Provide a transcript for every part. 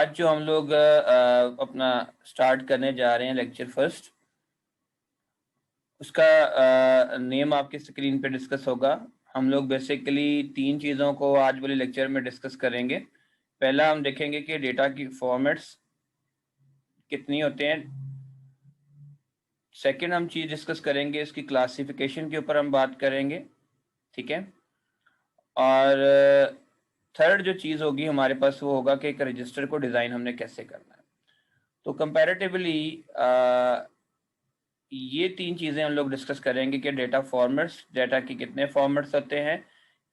आज जो हम लोग अपना स्टार्ट करने जा रहे हैं लेक्चर फर्स्ट, उसका नेम आपकी स्क्रीन पे डिस्कस होगा। हम लोग बेसिकली 3 चीज़ों को आज वाले लेक्चर में डिस्कस करेंगे। पहला हम देखेंगे कि डेटा की फॉर्मेट्स कितनी होते हैं। सेकंड हम चीज़ डिस्कस करेंगे इसकी क्लासिफिकेशन के ऊपर हम बात करेंगे, ठीक है। और थर्ड जो चीज़ होगी हमारे पास वो होगा कि एक रजिस्टर को डिज़ाइन हमने कैसे करना है। तो कंपैरेटिवली ये 3 चीज़ें हम लोग डिस्कस करेंगे कि डेटा फॉर्मेट्स, डेटा के कितने फॉर्मेट्स होते हैं,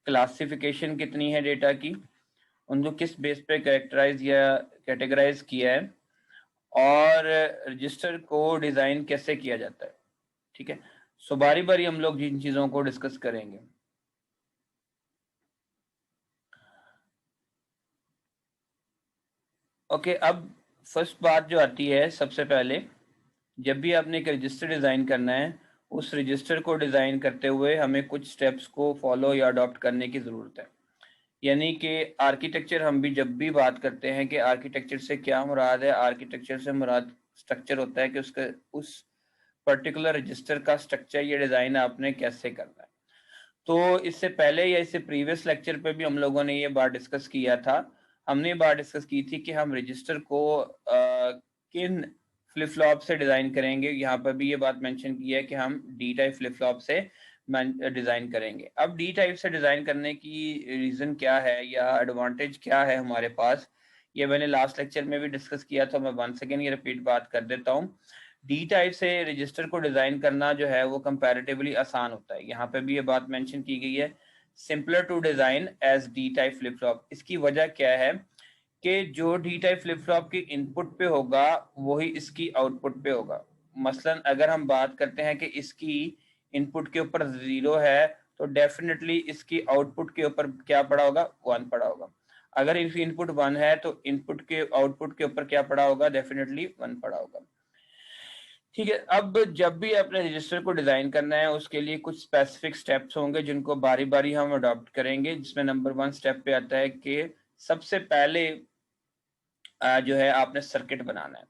क्लासिफिकेशन कितनी है डेटा की, उनको किस बेस पे कैरेक्टराइज या कैटेगराइज किया है, और रजिस्टर को डिज़ाइन कैसे किया जाता है, ठीक है। सो बारी बारी हम लोग जिन चीज़ों को डिस्कस करेंगे। ओके, अब फर्स्ट बात जो आती है, सबसे पहले जब भी आपने एक रजिस्टर डिज़ाइन करना है, उस रजिस्टर को डिज़ाइन करते हुए हमें कुछ स्टेप्स को फॉलो या अडॉप्ट करने की ज़रूरत है। यानी कि आर्किटेक्चर, हम भी जब भी बात करते हैं कि आर्किटेक्चर से क्या मुराद है, आर्किटेक्चर से मुराद स्ट्रक्चर होता है कि उसका उस पर्टिकुलर रजिस्टर का स्ट्रक्चर या डिज़ाइन आपने कैसे करना है। तो इससे पहले या इससे प्रीवियस लेक्चर पे भी हम लोगों ने ये बात डिस्कस किया था। हमने बात डिस्कस की थी कि हम रजिस्टर को किन फ्लिप फ्लॉप से डिज़ाइन करेंगे। यहाँ पर भी ये बात मेंशन की है कि हम डी टाइप फ्लिप फ्लॉप से डिज़ाइन करेंगे। अब डी टाइप से डिज़ाइन करने की रीज़न क्या है या एडवांटेज क्या है हमारे पास, ये मैंने लास्ट लेक्चर में भी डिस्कस किया था। मैं वंस अगेन ये रिपीट बात कर देता हूँ। डी टाइप से रजिस्टर को डिज़ाइन करना जो है वो कंपैरेटिवली आसान होता है। यहाँ पे भी ये बात मेंशन की गई है, simpler to design as D type flip flop. इसकी वजह क्या है कि जो डी टाइप फ्लिप फ्लॉप की इनपुट पे होगा वही इसकी आउटपुट पे होगा। मसलन अगर हम बात करते हैं कि इसकी इनपुट के ऊपर 0 है, तो डेफिनेटली इसकी आउटपुट के ऊपर क्या पड़ा होगा, 1 पड़ा होगा। अगर इसकी इनपुट 1 है तो इनपुट के आउटपुट के ऊपर क्या पड़ा होगा, डेफिनेटली 1 पड़ा होगा, ठीक है। अब जब भी अपने रजिस्टर को डिज़ाइन करना है, उसके लिए कुछ स्पेसिफिक स्टेप्स होंगे जिनको बारी बारी हम अडॉप्ट करेंगे, जिसमें नंबर 1 स्टेप पे आता है कि सबसे पहले जो है आपने सर्किट बनाना है।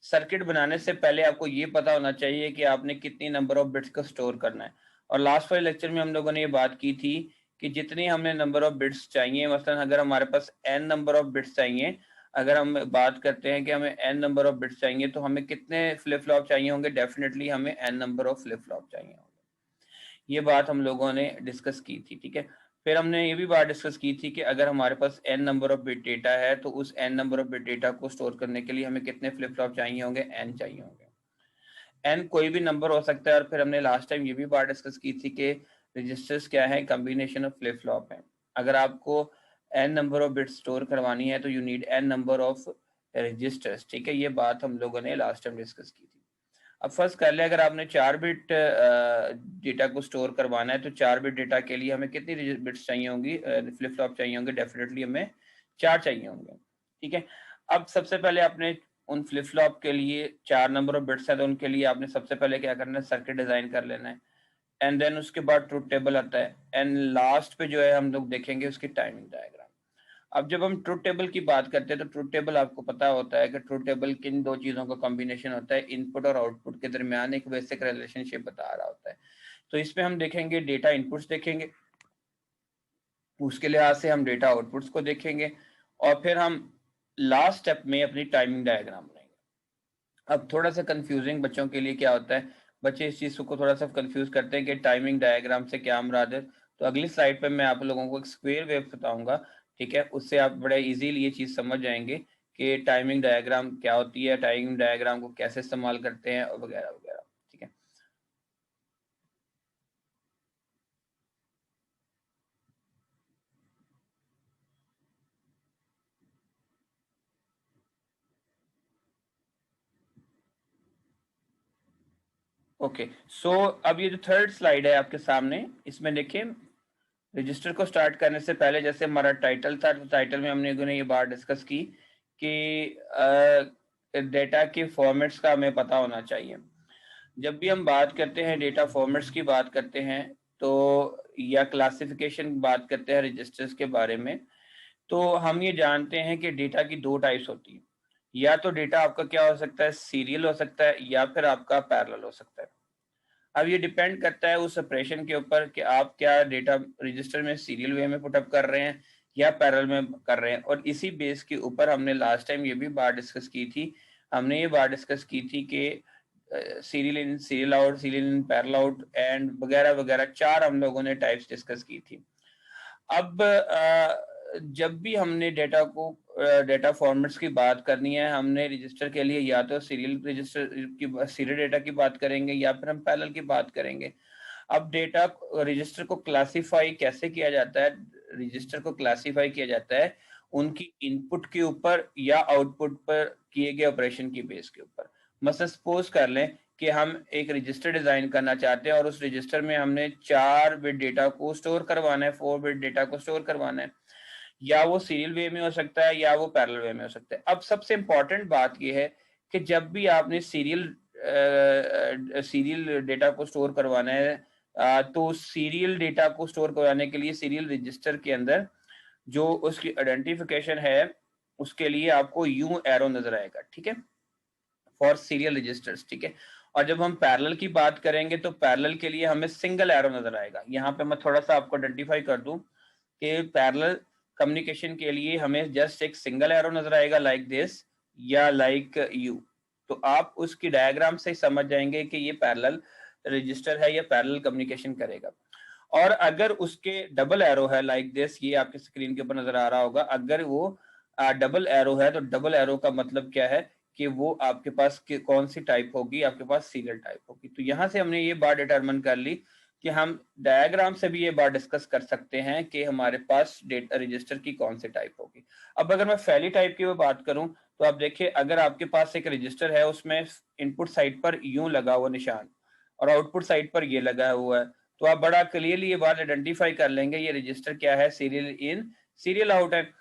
सर्किट बनाने से पहले आपको ये पता होना चाहिए कि आपने कितनी नंबर ऑफ बिट्स को स्टोर करना है। और लास्ट वाले लेक्चर में हम लोगों ने ये बात की थी कि जितनी हमें नंबर ऑफ बिट्स चाहिए, मसलन अगर हमारे पास n नंबर ऑफ बिट्स चाहिए, अगर हम बात करते हैं कि हमें n नंबर ऑफ बिट्स चाहिए, तो हमें कितने फ्लिप फ्लॉप चाहिए होंगे, डेफिनेटली हमें n number of flip flop चाहिए होंगे। ये बात हम लोगों ने डिस्कस की थी, ठीक है। फिर हमने ये भी बात डिस्कस की थी कि अगर हमारे पास n number of bit data है, तो उस n number of bit data को स्टोर करने के लिए हमें कितने फ्लिप फ्लॉप चाहिए होंगे, n चाहिए होंगे। n कोई भी नंबर हो सकता है। और फिर हमने लास्ट टाइम ये भी बात डिस्कस की थी कि रजिस्टर्स क्या है, कॉम्बिनेशन ऑफ फ्लिप फ्लॉप है। अगर आपको n number of bit store करवानी है तो you need n number of registers, ठीक है। ये बात हम लोगों ने लास्ट टाइम डिस्कस की थी। अब फर्स्ट कर ले, अगर आपने 4 बिट डेटा को स्टोर करवाना है, तो 4 बिट डेटा के लिए हमें कितनी बिट्स चाहिए होंगी, फ्लिप फ्लॉप चाहिए होंगे, डेफिनेटली हमें 4 चाहिए होंगे, ठीक है। अब सबसे पहले आपने उन फ्लिप फ्लॉप के लिए 4 नंबर ऑफ बिट्स है, तो उनके लिए आपने सबसे पहले क्या करना है, सर्किट डिजाइन कर लेना है। एंड देन उसके बाद ट्रूथ टेबल आता है, एंड लास्ट पे जो है हम लोग देखेंगे उसकी टाइमिंग डायग्राम। अब जब हम ट्रूथ टेबल की बात करते हैं, तो ट्रूथ टेबल आपको पता होता है कि ट्रूथ टेबल किन दो चीज़ों का कॉम्बिनेशन होता है, इनपुट और आउटपुट के दरमियान एक बेसिक रिलेशनशिप बता रहा होता है। तो इसमें हम देखेंगे डेटा इनपुट्स देखेंगे, उसके लिहाज से हम डेटा आउटपुट्स को देखेंगे, और फिर हम लास्ट स्टेप में अपनी टाइमिंग डायग्राम बनाएंगे। अब थोड़ा सा कंफ्यूजिंग बच्चों के लिए क्या होता है, बच्चे इस चीज़ को थोड़ा सा कंफ्यूज करते हैं कि टाइमिंग डायग्राम से क्या मुराद है। तो अगली स्लाइड पे मैं आप लोगों को एक स्क्वायर वेव बताऊंगा, ठीक है। उससे आप बड़े इजीली ये चीज़ समझ जाएंगे कि टाइमिंग डायग्राम क्या होती है, टाइमिंग डायग्राम को कैसे इस्तेमाल करते हैं, वगैरह वगैरह, ठीक है। ओके, सो अब ये जो थर्ड स्लाइड है आपके सामने, इसमें देखिए रजिस्टर को स्टार्ट करने से पहले जैसे हमारा टाइटल था, तो टाइटल में हमने ये बात डिस्कस की कि डेटा के फॉर्मेट्स का हमें पता होना चाहिए। जब भी हम बात करते हैं डेटा फॉर्मेट्स की बात करते हैं, तो या क्लासिफिकेशन बात करते हैं रजिस्टर्स के बारे में, तो हम ये जानते हैं कि डेटा की दो टाइप्स होती है, या तो डेटा आपका क्या हो सकता है, सीरियल हो सकता है, या फिर आपका पैरेलल हो सकता है। अब ये डिपेंड करता है उस ऑपरेशन के ऊपर कि आप क्या डेटा रजिस्टर में सीरियल वे में पुटअप कर रहे हैं या पैरेलल में कर रहे हैं। और इसी बेस के ऊपर हमने लास्ट टाइम ये भी बात डिस्कस की थी, हमने ये बात डिस्कस की थी कि serial in, serial out, serial in, parallel out and वगैरह वगैरह, चार हम लोगों ने टाइप्स डिस्कस की थी। अब जब भी हमने डेटा फॉर्मेट्स की बात करनी है, हमने रजिस्टर के लिए या तो सीरियल रजिस्टर की सीरियल डेटा की बात करेंगे या फिर हम पैरेलल की बात करेंगे। अब डेटा रजिस्टर को क्लासिफाई कैसे किया जाता है, रजिस्टर को क्लासिफाई किया जाता है उनकी इनपुट के ऊपर या आउटपुट पर किए गए ऑपरेशन की बेस के ऊपर। मसलन सपोज कर लें कि हम एक रजिस्टर डिजाइन करना चाहते हैं और उस रजिस्टर में हमने 4 बिट डेटा को स्टोर करवाना है, 4 बिट डेटा को स्टोर करवाना है, या वो सीरियल वे में हो सकता है या वो पैरेलल वे में हो सकता है। अब सबसे इंपॉर्टेंट बात ये है कि जब भी आपने सीरियल डेटा को स्टोर करवाना है, तो सीरियल डेटा को स्टोर करवाने के लिए सीरियल रजिस्टर के अंदर जो उसकी आइडेंटिफिकेशन है उसके लिए आपको यू एरो नजर आएगा, ठीक है, फॉर सीरियल रजिस्टर्स, ठीक है। और जब हम पैरेलल की बात करेंगे तो पैरेलल के लिए हमें सिंगल एरो नजर आएगा। यहाँ पे मैं थोड़ा सा आपको आइडेंटिफाई कर दूं कि पैरेलल कम्युनिकेशन के लिए हमें जस्ट एक सिंगल एरो नजर आएगा लाइक दिस या लाइक यू। तो आप उसकी डायग्राम से समझ जाएंगे कि ये पैरेलल रजिस्टर है या पैरेलल कम्युनिकेशन करेगा। और अगर उसके डबल एरो है लाइक दिस, ये आपके स्क्रीन के ऊपर नजर आ रहा होगा, अगर वो डबल एरो है तो डबल एरो का मतलब क्या है कि वो आपके पास कौन सी टाइप होगी, आपके पास सीरियल टाइप होगी। तो यहां से हमने ये बात डिटरमिन कर ली कि हम डायग्राम से भी ये बात डिस्कस कर सकते हैं कि हमारे पास डेटा रजिस्टर की कौन सी टाइप होगी। अब अगर मैं फैली टाइप की बात करूं तो आप देखिए, अगर आपके पास एक रजिस्टर है उसमें इनपुट साइड पर यूं लगा हुआ निशान और आउटपुट साइड पर ये लगा हुआ है, तो आप बड़ा क्लियरली ये बात आइडेंटिफाई कर लेंगे ये रजिस्टर क्या है, सीरियल इन सीरियल आउट है।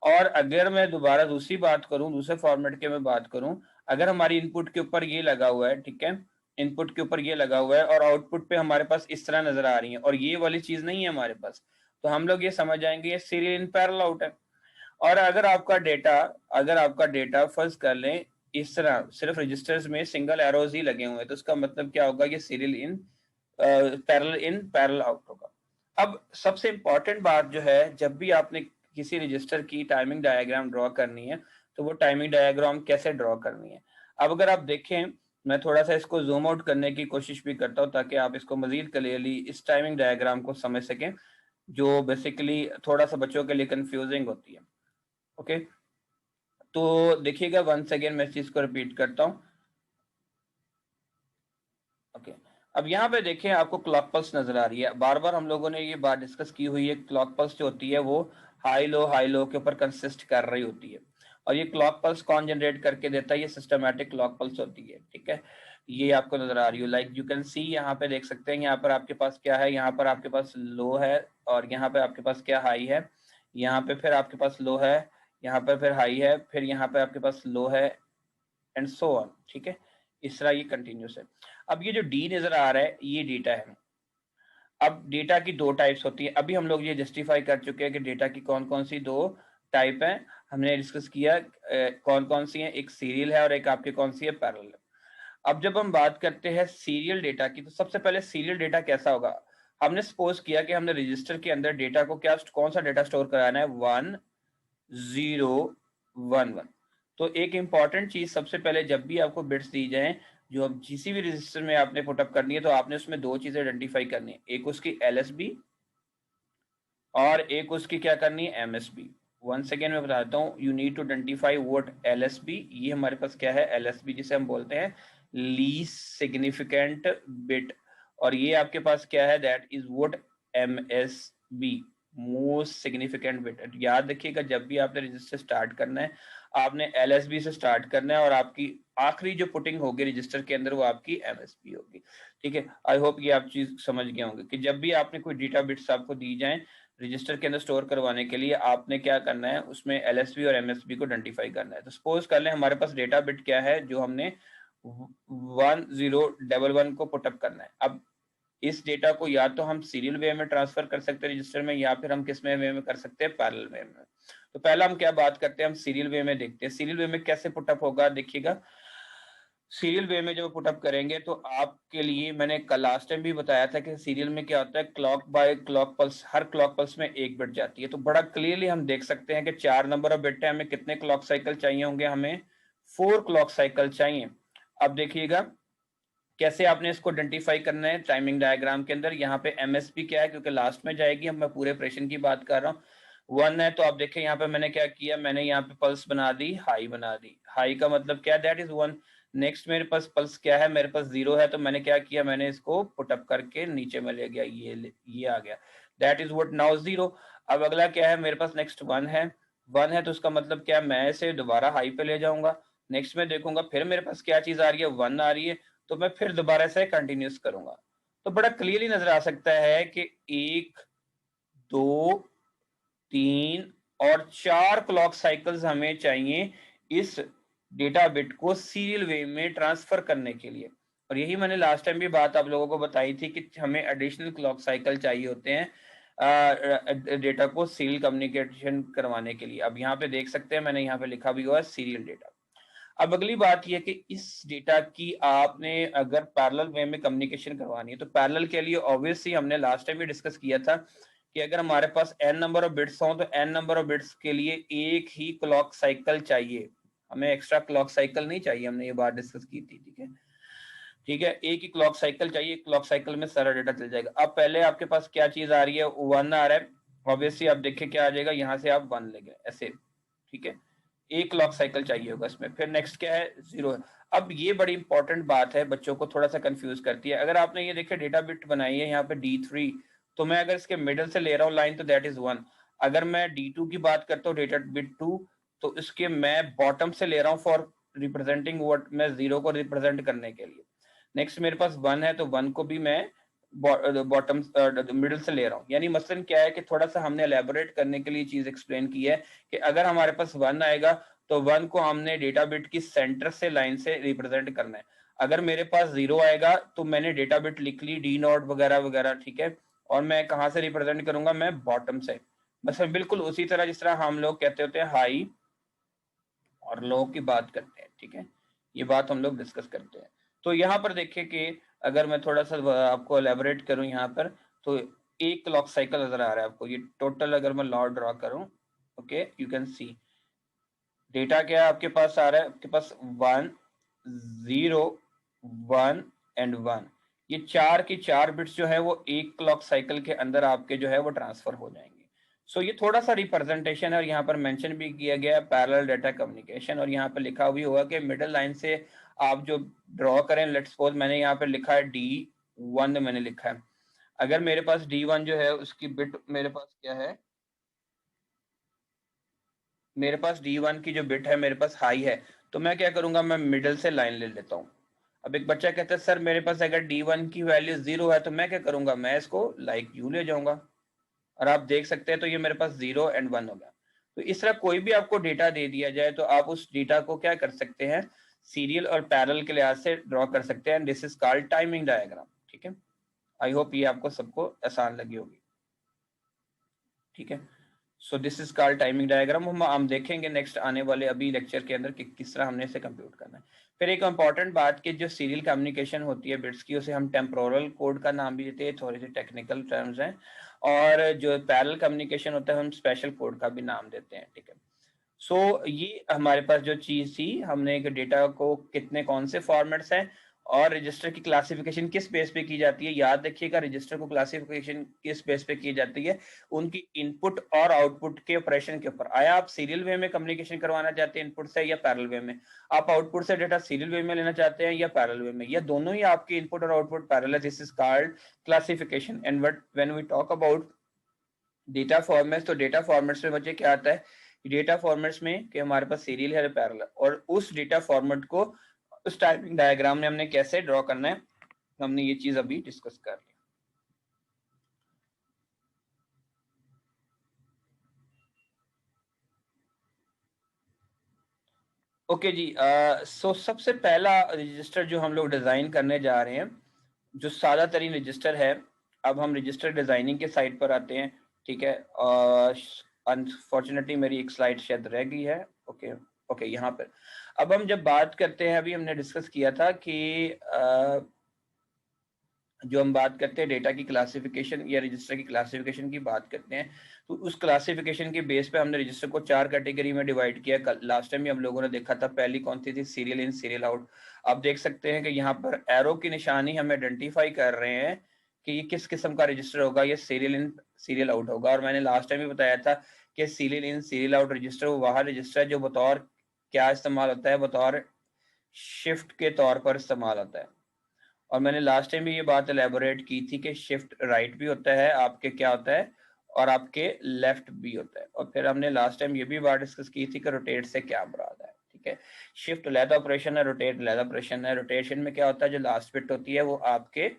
और अगर मैं दोबारा दूसरी बात करूं, दूसरे फॉर्मेट के मैं बात करूं, अगर हमारी इनपुट के ऊपर ये लगा हुआ है, ठीक है, इनपुट के ऊपर ये लगा हुआ है और आउटपुट पे हमारे पास इस तरह नजर आ रही है और ये वाली चीज नहीं है हमारे पास, तो हम लोग ये समझ जाएंगे ये सीरियल इन पैरेलल आउट है। और अगर आपका डेटा फर्ज कर लें इस तरह सिर्फ रजिस्टर्स में सिंगल एरोज ही लगे हुए हैं, तो इसका मतलब क्या होगा, ये सीरियल इन पैरेलल आउट होगा। अब सबसे इंपॉर्टेंट बात जो है, जब भी आपने किसी रजिस्टर की टाइमिंग डायग्राम ड्रॉ करनी है तो वो टाइमिंग डायग्राम कैसे ड्रॉ करनी है। अब अगर आप देखें, मैं थोड़ा सा इसको जूम आउट करने की कोशिश भी करता हूँ ताकि आप इसको मजीद क्लियरली इस टाइमिंग डायग्राम को समझ सकें, जो बेसिकली थोड़ा सा बच्चों के लिए कंफ्यूजिंग होती है। ओके, तो देखिएगा, वंस अगेन मैं इस चीज को रिपीट करता हूँ। ओके, अब यहाँ पे देखें आपको क्लॉक पल्स नजर आ रही है। बार बार हम लोगों ने ये बात डिस्कस की हुई है, क्लॉक पल्स जो होती है वो हाई लो के ऊपर कंसिस्ट कर रही होती है। और ये क्लॉक पल्स कौन जनरेट करके देता है, ये सिस्टमैटिक क्लॉक पल्स होती है, ठीक है। ये आपको नजर आ रही है, लाइक यू कैन सी, यहाँ पे देख सकते हैं, यहाँ पर आपके पास क्या है, यहाँ पर आपके पास लो है और यहाँ पे आपके पास क्या हाई है, यहाँ पे फिर आपके पास लो है, यहाँ पर फिर हाई है, फिर यहाँ पे आपके पास लो है एंड सो ऑन, ठीक है। इस तरह ये कंटिन्यूस है। अब ये जो डी नजर आ रहा है ये डेटा है। अब डेटा की दो टाइप्स होती है, अभी हम लोग ये जस्टिफाई कर चुके हैं कि डेटा की कौन कौन सी दो टाइप है, हमने डिस्कस किया कौन कौन सी है, एक सीरियल है और एक आपके कौन सी है, पैरेलल है। अब जब हम बात करते हैं सीरियल डेटा की, तो सबसे पहले सीरियल डेटा कैसा होगा, हमने सपोज किया कि हमने रजिस्टर के अंदर डेटा को क्या कौन सा डेटा स्टोर कराना है, 1011। तो एक इंपॉर्टेंट चीज, सबसे पहले जब भी आपको बिट्स दी जाए, जो अब किसी भी रजिस्टर में आपने पुटअप करनी है, तो आपने उसमें दो चीजें आइडेंटिफाई करनी है, एक उसकी एलएसबी और एक उसकी क्या करनी है, एमएसबी। वंस अगेन मैं बताता हूँ, you need to identify what LSB, ये हमारे पास क्या है, एलएसबी जिसे हम बोलते हैं लीस्ट सिग्निफिकेंट बिट, और ये आपके पास क्या है, that is what MSB, most significant bit. याद रखिएगा, जब भी आपने रजिस्टर स्टार्ट करना है आपने एलएसबी से स्टार्ट करना है और आपकी आखिरी जो पुटिंग होगी रजिस्टर के अंदर वो आपकी एमएसबी होगी, ठीक है। आई होप ये आप चीज समझ गए होंगे कि जब भी आपने कोई डेटा बिट्स आपको दी जाए रजिस्टर के अंदर स्टोर करवाने के लिए, आपने क्या करना है, उसमें एलएसबी और एमएसबी को आइडेंटिफाई करना है। तो सपोज कर लें हमारे पास डेटा बिट क्या है, जो हमने 1011 को पुटअप करना है। अब इस डेटा को या तो हम सीरियल वे में ट्रांसफर कर सकते हैं रजिस्टर में, या फिर हम किस में वे में कर सकते हैं, पैरेलल वे में। तो पहला हम क्या बात करते हैं, हम सीरियल वे में देखते हैं। सीरियल वे में कैसे पुटअप होगा, देखिएगा सीरियल वे में जब पुटअप करेंगे तो आपके लिए मैंने कल लास्ट टाइम भी बताया था कि सीरियल में क्या होता है, क्लॉक बाय क्लॉक पल्स, हर क्लॉक पल्स में एक बिट जाती है। तो बड़ा क्लियरली हम देख सकते हैं कि 4 नंबर ऑफ बिट है, हमें कितने क्लॉक साइकिल चाहिए होंगे, हमें 4 क्लॉक साइकिल चाहिए। अब देखिएगा कैसे आपने इसको आइडेंटिफाई करना है टाइमिंग डायग्राम के अंदर। यहाँ पे एमएसपी क्या है, क्योंकि लास्ट में जाएगी, हम मैं पूरे ऑपरेशन की बात कर रहा हूँ। 1 है तो आप देखें यहाँ पे मैंने क्या किया, मैंने यहाँ पे पल्स बना दी, हाई बना दी। हाई का मतलब क्या है, दैट इज 1। नेक्स्ट मेरे पास पल्स क्या है, मेरे पास 0 है, तो मैंने क्या किया, मैंने इसको पुटअप करके नीचे में ले गया, ये आ गया, दैट इज व्हाट नाउ 0। अब अगला क्या है, मेरे पास नेक्स्ट 1 है। 1 है तो उसका मतलब क्या है, मैं इसे दोबारा हाई पे ले जाऊंगा। नेक्स्ट में देखूंगा फिर मेरे पास क्या चीज आ रही है, 1 आ रही है, तो मैं फिर दोबारा से कंटिन्यूस करूंगा। तो बड़ा क्लियरली नजर आ सकता है कि 1, 2, 3 और 4 क्लॉक साइकिल्स हमें चाहिए इस डेटा बिट को सीरियल वे में ट्रांसफर करने के लिए। और यही मैंने लास्ट टाइम भी बात आप लोगों को बताई थी कि हमें एडिशनल क्लॉक साइकिल चाहिए होते हैं डेटा को सीरियल कम्युनिकेशन करवाने के लिए। अब यहाँ पे देख सकते हैं मैंने यहाँ पे लिखा भी हुआ है सीरियल डेटा। अब अगली बात यह कि इस डेटा की आपने अगर पैरेलल वे में कम्युनिकेशन करवानी है, तो पैरेलल के लिए ऑब्वियसली हमने लास्ट टाइम भी डिस्कस किया था कि अगर हमारे पास n नंबर ऑफ बिट्स हों तो n नंबर ऑफ बिट्स के लिए एक ही क्लॉक साइकिल चाहिए, हमें एक्स्ट्रा क्लॉक साइकिल नहीं चाहिए, हमने ये बात डिस्कस की थी। ठीक है, ठीक है, एक ही क्लॉक साइकिल चाहिए, क्लॉक साइकिल में सारा डेटा चल जाएगा। अब पहले आपके पास क्या चीज आ रही है, 1 आ रहा है, ऑब्वियसली आप देखें क्या आ जाएगा, यहाँ से आप 1 ले गए ऐसे। ठीक है, एक क्लॉक साइकिल चाहिए होगा इसमें। फिर नेक्स्ट क्या है, 0 है। अब ये बड़ी इंपॉर्टेंट बात है, बच्चों को थोड़ा सा कंफ्यूज करती है। अगर आपने ये देखे डेटा बिट बनाई है यहाँ पे D3, तो मैं अगर इसके मिडल से ले रहा हूँ लाइन तो दैट इज 1। अगर मैं D2 की बात करता हूँ, डेटा बिट 2, तो इसके मैं बॉटम से ले रहा हूँ फॉर रिप्रेजेंटिंग व्हाट, मैं 0 को रिप्रेजेंट करने के लिए। नेक्स्ट मेरे पास 1 है तो 1 को भी मैं बॉटम मिडिल से ले रहा हूँ। यानी मसलन क्या है कि थोड़ा सा हमने एलेबोरेट करने के लिए चीज एक्सप्लेन की है कि अगर हमारे पास 1 आएगा तो 1 को हमने डेटा बिट की सेंटर से लाइन से रिप्रेजेंट करना है। अगर मेरे पास 0 आएगा तो मैंने डेटा बिट लिख ली, D0 वगैरह वगैरह। ठीक है, और मैं कहाँ से रिप्रेजेंट करूंगा, मैं बॉटम से। बस बिल्कुल उसी तरह जिस तरह हम लोग कहते होते हैं हाई और लो की बात करते हैं। ठीक है, ये बात हम लोग डिस्कस करते हैं। तो यहाँ पर देखिए कि अगर मैं थोड़ा सा आपको एलेबोरेट करूं यहाँ पर, तो एक क्लॉक साइकिल नजर आ रहा है आपको, ये टोटल अगर मैं लॉ ड्रॉ करूं, okay, you can see data क्या आपके पास आ रहा है, आपके पास 1, 0, 1 एंड 1। ये 4 की 4 बिट्स जो है वो एक क्लॉक साइकिल के अंदर आपके जो है वो ट्रांसफर हो जाएंगे। सो ये थोड़ा सा रिप्रेजेंटेशन है, और यहाँ पर मेंशन भी किया गया है पैरेलल डेटा कम्युनिकेशन, और यहाँ पर लिखा भी होगा कि मिडिल लाइन से आप जो ड्रॉ करें, लेट्स सपोज मैंने यहाँ पर लिखा है D1, मैंने लिखा है। अगर मेरे पास D1 जो है उसकी बिट मेरे पास क्या है, मेरे पास D1 की जो बिट है मेरे पास हाई है, तो मैं क्या करूंगा, मैं मिडिल से लाइन ले लेता हूँ। अब एक बच्चा कहता है सर मेरे पास अगर D1 की वैल्यू 0 है तो मैं क्या करूंगा, मैं इसको लाइक यू ले जाऊंगा। और आप देख सकते हैं तो ये मेरे पास 0 एंड 1 हो गया। तो इस तरह कोई भी आपको डेटा दे दिया जाए तो आप उस डेटा को क्या कर सकते हैं, सीरियल और पैरेलल के लिहाज से ड्रॉ कर सकते हैं। This is called timing diagram. ठीक है, आई होप ये आपको सबको आसान लगी होगी। ठीक है, so this is called timing diagram. हम देखेंगे नेक्स्ट आने वाले अभी लेक्चर के अंदर कि किस तरह हमने इसे कंप्यूट करना है। फिर एक इंपॉर्टेंट बात कि जो सीरियल कम्युनिकेशन होती है बिट्स की, उसे हम टेम्पोरल कोड का नाम भी देते हैं, थोड़े से टेक्निकल टर्म्स हैं। और जो पैरेलल कम्युनिकेशन होता है हम स्पेशल कोड का भी नाम देते हैं। ठीक है, सो ये हमारे पास जो चीज थी, हमने एक डेटा को कितने कौन से फॉर्मेट्स हैं और रजिस्टर की क्लासिफिकेशन किस बेस पे की जाती है। याद रखिएगा रजिस्टर को क्लासिफिकेशन किस बेस पे की जाती है, उनकी इनपुट और आउटपुट के ऑपरेशन के ऊपर। आया आप सीरियल वे में कम्युनिकेशन करवाना चाहते हैं इनपुट से या पैरेलल वे में, आप आउटपुट से डेटा सीरियल वे में लेना चाहते हैं या पैरेलल वे में, या दोनों ही आपके इनपुट और आउटपुट पैरेलल है, this is called classification. And when we talk about data formats, तो डेटा फॉर्मेट्स में बच्चे क्या आता है, डेटा फॉर्मेट्स में कि हमारे पास सीरियल है पैरेलल, और उस डेटा फॉर्मेट को उस टाइमिंग डायग्राम में हमने कैसे ड्रॉ करना है, हमने ये चीज अभी डिस्कस कर ली। ओके जी, सो सबसे पहला रजिस्टर जो हम लोग डिजाइन करने जा रहे हैं, जो सादा तरीन रजिस्टर है। अब हम रजिस्टर डिजाइनिंग के साइड पर आते हैं। ठीक है, अनफॉर्चुनेटली मेरी एक स्लाइड शायद रह गई है। ओके ओके, यहाँ पर अब हम जब बात करते हैं, अभी हमने डिस्कस किया था कि जो हम बात करते हैं डेटा की क्लासिफिकेशन या रजिस्टर की क्लासिफिकेशन की बात करते हैं, तो उस क्लासिफिकेशन के बेस पे हमने रजिस्टर को 4 कैटेगरी में डिवाइड किया। लास्ट टाइम भी हम लोगों ने देखा था, पहली कौन सी थी, सीरियल इन सीरियल आउट। आप देख सकते हैं कि यहाँ पर एरो की निशानी हम आइडेंटिफाई कर रहे हैं कि ये किस किस्म का रजिस्टर होगा, ये सीरियल इन सीरियल आउट होगा। और मैंने लास्ट टाइम भी बताया था कि serial in serial out register वो वह रजिस्टर है जो बतौर क्या इस्तेमाल होता है, बतौर शिफ्ट के तौर पर इस्तेमाल होता है। और मैंने लास्ट टाइम भी ये बात एलेबोरेट की थी कि शिफ्ट राइट भी होता है आपके, क्या होता है, और आपके लेफ्ट भी होता है। और फिर हमने लास्ट टाइम ये भी बात डिस्कस की थी कि रोटेट से क्या मुराद है। ठीक है, शिफ्ट अलग ऑपरेशन है, रोटेट अलग ऑपरेशन है। रोटेशन में क्या होता है, जो लास्ट बिट होती है वो आपके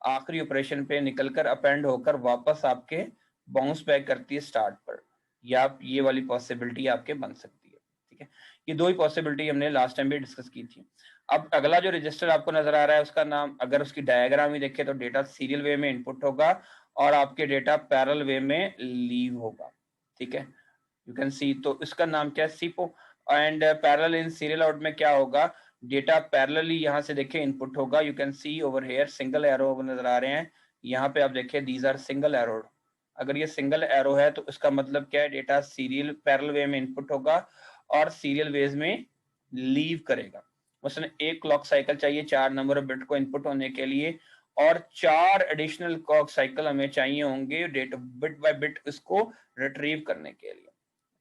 आखिरी ऑपरेशन पे निकलकर अपेंड होकर वापस आपके बाउंस बैक करती है स्टार्ट पर, या ये वाली पॉसिबिलिटी आपके बन सकती है। ठीक है, ये दो ही पॉसिबिलिटी हमने लास्ट टाइम भी डिस्कस की थी। अब अगला जो रजिस्टर आपको नजर आ रहा है उसका नाम, अगर उसकी डायग्राम ही देखें तो डेटा सीरियल वे में इनपुट होगा और आपके डेटा पैरेलल वे में लीव होगा। ठीक है, यू कैन सी, तो इसका नाम क्या है, सीपो। And parallel in serial out में क्या होगा, डेटा पैरेलली यहाँ से देखें इनपुट होगा। You can see over here single arrow नजर आ रहे हैं, यहाँ पे आप देखिए दीज आर सिंगल एरो। अगर ये सिंगल एरो है तो इसका मतलब क्या है, डेटा सीरियल पैरेलल वे में इनपुट होगा और सीरियल वेज में लीव करेगा। मसलन एक क्लॉक साइकिल चाहिए 4 नंबर ऑफ बिट को इनपुट होने के लिए, और 4 एडिशनल क्लॉक साइकिल हमें चाहिए होंगे डेटा बिट बाय बिट इसको रिट्रीव करने के लिए।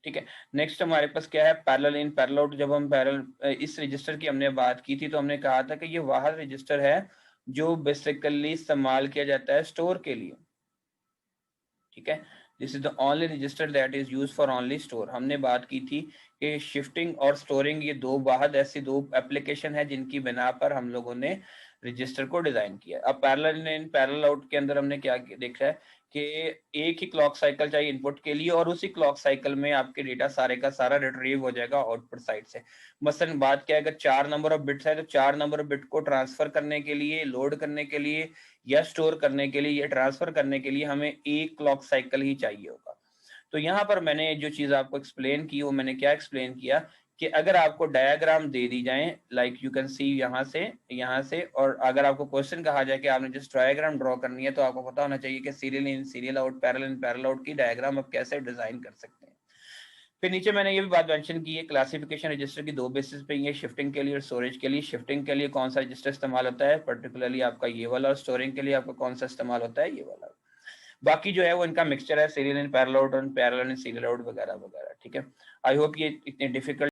ठीक है, नेक्स्ट हमारे पास क्या है, पैरेलल इन पैरेलल आउट। जब हम पैरेलल इस रजिस्टर की हमने बात की थी तो हमने कहा था कि ये वह रजिस्टर है जो बेसिकली इस्तेमाल किया जाता है स्टोर के लिए। ठीक है, this is the only register that is use for only store. हमने बात की थी कि शिफ्टिंग और स्टोरिंग ये दो वाहद ऐसी दो एप्लीकेशन है जिनकी बिना पर हम लोगों ने रजिस्टर को डिजाइन किया। अब पैरेलल इन पैरेलल आउट के अंदर हमने क्या देखा है कि एक ही क्लॉक साइकिल चाहिए इनपुट के लिए और उसी क्लॉक साइकिल में आपके डेटा सारे का सारा रिट्रीव हो जाएगा आउटपुट साइड से। मसलन बात क्या है, अगर 4 नंबर ऑफ बिट्स है तो 4 नंबर ऑफ बिट को ट्रांसफर करने के लिए, लोड करने के लिए या स्टोर करने के लिए या ट्रांसफर करने के लिए हमें एक क्लॉक साइकिल ही चाहिए होगा। तो यहाँ पर मैंने जो चीज आपको एक्सप्लेन की वो मैंने क्या एक्सप्लेन किया कि अगर आपको डायग्राम दे दी जाए, लाइक यू कैन सी यहाँ से, और अगर आपको क्वेश्चन कहा जाए कि आपने जस्ट डायग्राम ड्रॉ करनी है, तो आपको पता होना चाहिए कि serial in serial out, parallel in parallel out की डायग्राम आप कैसे डिजाइन कर सकते हैं। फिर नीचे मैंने ये भी बात मेंशन की है, क्लासिफिकेशन रजिस्टर की दो बेसिस पे ये, शिफ्टिंग के लिए और स्टोरेज के लिए। शिफ्टिंग के लिए कौन सा रजिस्टर इस्तेमाल होता है, पर्टिकुलरली आपका ये वाला, और स्टोरिंग के लिए आपका कौन सा इस्तेमाल होता है, ये वाला। बाकी जो है वो इनका मिक्सचर है, सीरियल इन पैरेलल आउट और पैरेलल इन सीरियल आउट वगैरह वगैरह। ठीक है, आई होप ये इतने डिफिकल्ट